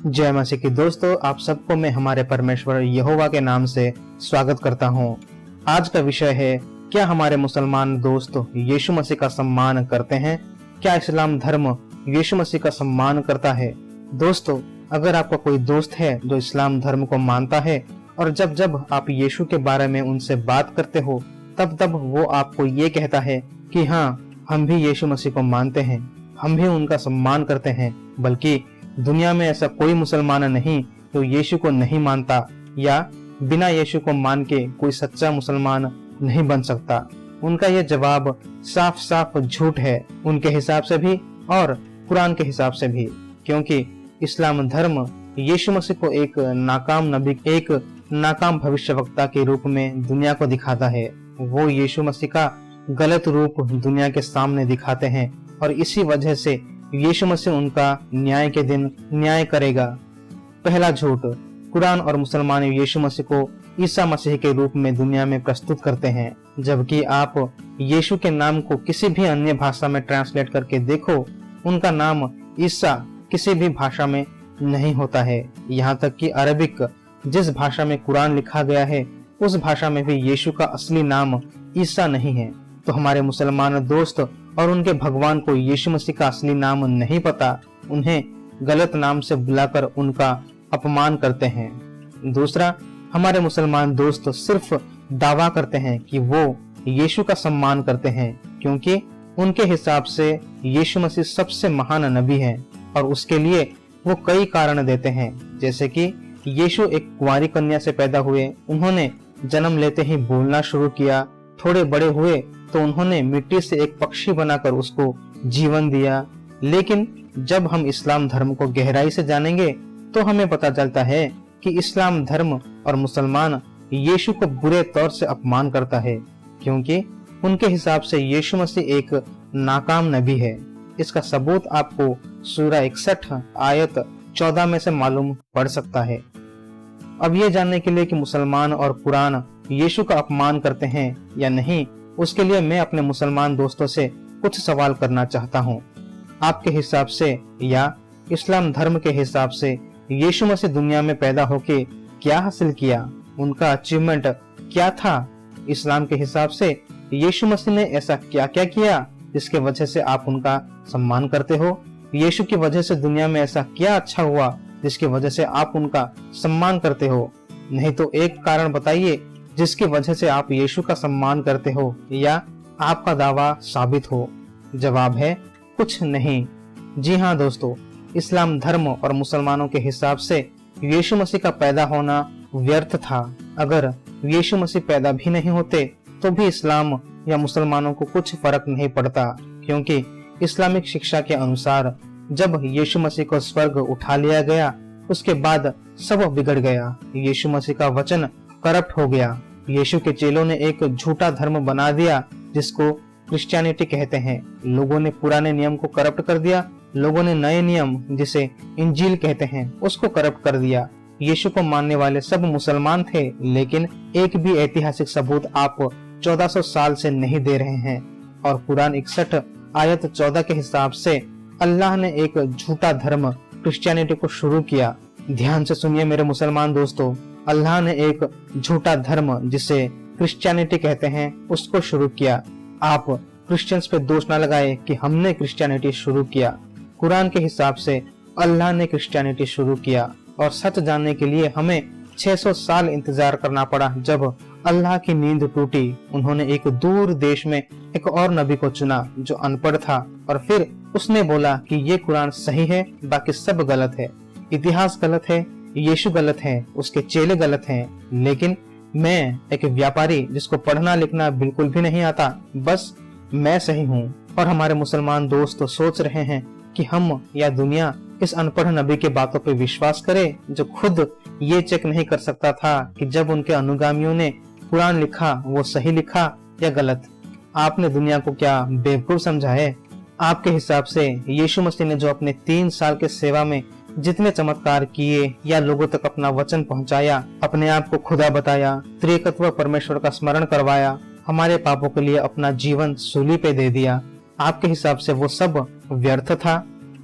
जय मसीह की दोस्तों, आप सबको मैं हमारे परमेश्वर यहोवा के नाम से स्वागत करता हूं। आज का विषय है, क्या हमारे मुसलमान दोस्त यीशु मसीह का सम्मान करते हैं? क्या इस्लाम धर्म यीशु मसीह का सम्मान करता है? दोस्तों, अगर आपका कोई दोस्त है जो इस्लाम धर्म को मानता है और जब जब आप यीशु के बारे में उनसे बात करते हो तब तब वो आपको ये कहता है कि हाँ, हम भी यीशु मसीह को मानते हैं, हम भी उनका सम्मान करते हैं, बल्कि दुनिया में ऐसा कोई मुसलमान नहीं जो यीशु को नहीं मानता या बिना यीशु को मान के कोई सच्चा मुसलमान नहीं बन सकता। उनका यह जवाब साफ साफ झूठ है, उनके हिसाब से भी और कुरान के हिसाब से भी, क्योंकि इस्लाम धर्म यीशु मसीह को एक नाकाम नबी, एक नाकाम भविष्यवक्ता के रूप में दुनिया को दिखाता है। वो यीशु मसीह का गलत रूप दुनिया के सामने दिखाते हैं और इसी वजह से यीशु मसीह उनका न्याय के दिन न्याय करेगा। पहला झूठ, कुरान और मुसलमान यीशु मसीह को ईसा मसीह के रूप में दुनिया में प्रस्तुत करते हैं, जबकि आप यीशु के नाम को किसी भी अन्य भाषा में ट्रांसलेट करके देखो, उनका नाम ईसा किसी भी भाषा में नहीं होता है। यहाँ तक कि अरबिक, जिस भाषा में कुरान लिखा गया है, उस भाषा में भी यीशु का असली नाम ईसा नहीं है। तो हमारे मुसलमान दोस्त और उनके भगवान को यीशु मसीह का असली नाम नहीं पता, उन्हें गलत नाम से बुलाकर उनका अपमान करते हैं। दूसरा, हमारे मुसलमान दोस्त सिर्फ दावा करते हैं कि वो यीशु का सम्मान करते हैं, क्योंकि उनके हिसाब से यीशु मसीह सबसे महान नबी है और उसके लिए वो कई कारण देते हैं, जैसे कि यीशु एक कुंवारी कन्या से पैदा हुए, उन्होंने जन्म लेते ही बोलना शुरू किया, थोड़े बड़े हुए तो उन्होंने मिट्टी से एक पक्षी बनाकर उसको जीवन दिया। लेकिन जब हम इस्लाम धर्म को गहराई से जानेंगे तो हमें पता चलता है कि इस्लाम धर्म और मुसलमान यीशु को बुरे तौर से अपमान करता है, क्योंकि उनके हिसाब से यीशु मसीह एक नाकाम नबी है। इसका सबूत आपको सूरा 61 आयत 14 में से मालूम पड़ सकता है। अब ये जानने के लिए कि मुसलमान और कुरान यीशु का अपमान करते हैं या नहीं, उसके लिए मैं अपने मुसलमान दोस्तों से कुछ सवाल करना चाहता हूँ। आपके हिसाब से या इस्लाम धर्म के हिसाब से यीशु मसीह दुनिया में पैदा होके क्या हासिल किया? उनका अचीवमेंट क्या था? इस्लाम के हिसाब से यीशु मसीह ने ऐसा क्या क्या किया जिसके वजह से आप उनका सम्मान करते हो? यीशु की वजह से दुनिया में ऐसा क्या अच्छा हुआ जिसकी वजह से आप उनका सम्मान करते हो? नहीं तो एक कारण बताइए जिसकी वजह से आप यीशु का सम्मान करते हो या आपका दावा साबित हो। जवाब है कुछ नहीं। जी हाँ दोस्तों, इस्लाम धर्म और मुसलमानों के हिसाब से यीशु मसीह का पैदा होना व्यर्थ था। अगर यीशु मसीह पैदा भी नहीं होते तो भी इस्लाम या मुसलमानों को कुछ फर्क नहीं पड़ता, क्योंकि इस्लामिक शिक्षा के अनुसार जब यीशु मसीह को स्वर्ग उठा लिया गया उसके बाद सब बिगड़ गया। यीशु मसीह का वचन करप्ट हो गया। यीशु के चेलों ने एक झूठा धर्म बना दिया जिसको क्रिश्चियनिटी कहते हैं। लोगों ने पुराने नियम को करप्ट कर दिया, लोगों ने नए नियम जिसे इंजील कहते हैं उसको करप्ट कर दिया। यीशु को मानने वाले सब मुसलमान थे, लेकिन एक भी ऐतिहासिक सबूत आप 1400 साल से नहीं दे रहे हैं। और कुरान 61 आयत 14 के हिसाब से अल्लाह ने एक झूठा धर्म क्रिश्चियनिटी को शुरू किया। ध्यान से सुनिए मेरे मुसलमान दोस्तों, अल्लाह ने एक झूठा धर्म जिसे क्रिश्चियनिटी कहते हैं उसको शुरू किया। आप क्रिश्चियंस पे दोष न लगाए कि हमने क्रिश्चियनिटी शुरू किया। कुरान के हिसाब से अल्लाह ने क्रिश्चियनिटी शुरू किया और सच जानने के लिए हमें 600 साल इंतजार करना पड़ा। जब अल्लाह की नींद टूटी, उन्होंने एक दूर देश में एक और नबी को चुना जो अनपढ़ था, और फिर उसने बोला कि ये कुरान सही है, बाकी सब गलत है। इतिहास गलत है, यीशु गलत है, उसके चेले गलत हैं। लेकिन मैं एक व्यापारी जिसको पढ़ना लिखना बिल्कुल भी नहीं आता, बस मैं सही हूँ। और हमारे मुसलमान दोस्त तो सोच रहे हैं कि हम या दुनिया इस अनपढ़ नबी के बातों पे विश्वास करे जो खुद ये चेक नहीं कर सकता था कि जब उनके अनुगामियों ने कुरान लिखा वो सही लिखा या गलत। आपने दुनिया को क्या बेवकूफ समझा है? आपके हिसाब से यीशु मसीह ने जो अपने 3 साल के सेवा में जितने चमत्कार किए या लोगों तक अपना वचन पहुंचाया, अपने आप को खुदा बताया, त्रिएकत्व परमेश्वर का स्मरण करवाया, हमारे पापों के लिए अपना जीवन सूली पे दे दिया, आपके हिसाब से वो सब व्यर्थ था?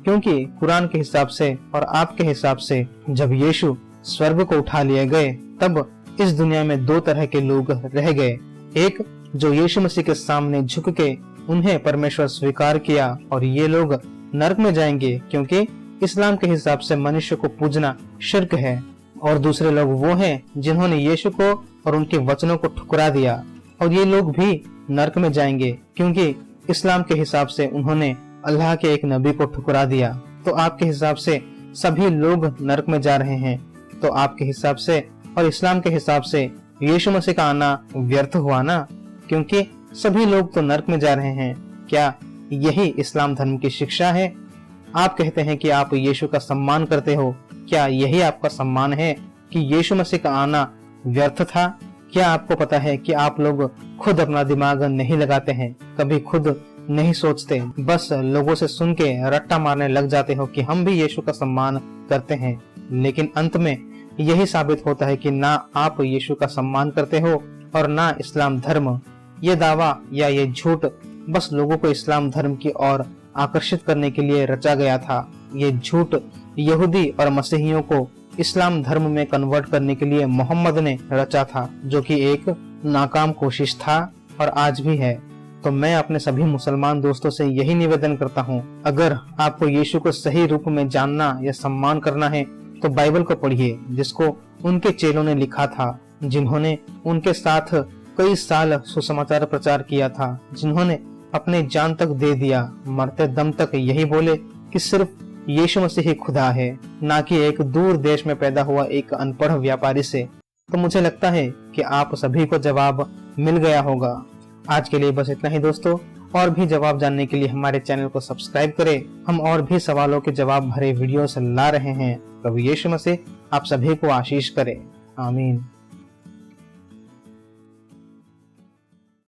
क्योंकि कुरान के हिसाब से और आपके हिसाब से जब यीशु स्वर्ग को उठा लिए गए तब इस दुनिया में दो तरह के लोग रह गए। एक जो यीशु मसीह के सामने झुक के उन्हें परमेश्वर स्वीकार किया, और ये लोग नरक में जाएंगे क्योंकि इस्लाम के हिसाब से मनुष्य को पूजना शिर्क है। और दूसरे लोग वो हैं जिन्होंने यीशु को और उनके वचनों को ठुकरा दिया, और ये लोग भी नरक में जाएंगे क्योंकि इस्लाम के हिसाब से उन्होंने अल्लाह के एक नबी को ठुकरा दिया। तो आपके हिसाब से सभी लोग नरक में जा रहे हैं। तो आपके हिसाब से और इस्लाम के हिसाब से यीशु मसीह का आना व्यर्थ हुआ ना, क्योंकि सभी लोग तो नरक में जा रहे हैं। क्या यही इस्लाम धर्म की शिक्षा है? आप कहते हैं कि आप यीशु का सम्मान करते हो। क्या यही आपका सम्मान है कि यीशु मसीह का आना व्यर्थ था? क्या आपको पता है कि आप लोग खुद अपना दिमाग नहीं लगाते हैं, कभी खुद नहीं सोचते, बस लोगों से सुन के रट्टा मारने लग जाते हो कि हम भी यीशु का सम्मान करते हैं। लेकिन अंत में यही साबित होता है कि ना आप यीशु का सम्मान करते हो और ना इस्लाम धर्म। ये दावा या ये झूठ बस लोगों को इस्लाम धर्म की ओर आकर्षित करने के लिए रचा गया था। ये झूठ यहूदी और मसीहियों को इस्लाम धर्म में कन्वर्ट करने के लिए मोहम्मद ने रचा था, जो कि एक नाकाम कोशिश था और आज भी है। तो मैं अपने सभी मुसलमान दोस्तों से यही निवेदन करता हूँ, अगर आपको यीशु को सही रूप में जानना या सम्मान करना है तो बाइबल को पढ़िए, जिसको उनके चेलों ने लिखा था, जिन्होंने उनके साथ कई साल सुसमाचार प्रचार किया था, जिन्होंने अपने जान तक दे दिया, मरते दम तक यही बोले कि सिर्फ यीशु मसीह ही खुदा है, ना कि एक दूर देश में पैदा हुआ एक अनपढ़ व्यापारी से। तो मुझे लगता है कि आप सभी को जवाब मिल गया होगा। आज के लिए बस इतना ही दोस्तों। और भी जवाब जानने के लिए हमारे चैनल को सब्सक्राइब करें। हम और भी सवालों के जवाब भरे वीडियोस ला रहे हैं। प्रभु यीशु मसीह आप सभी को आशीष करे। आमीन।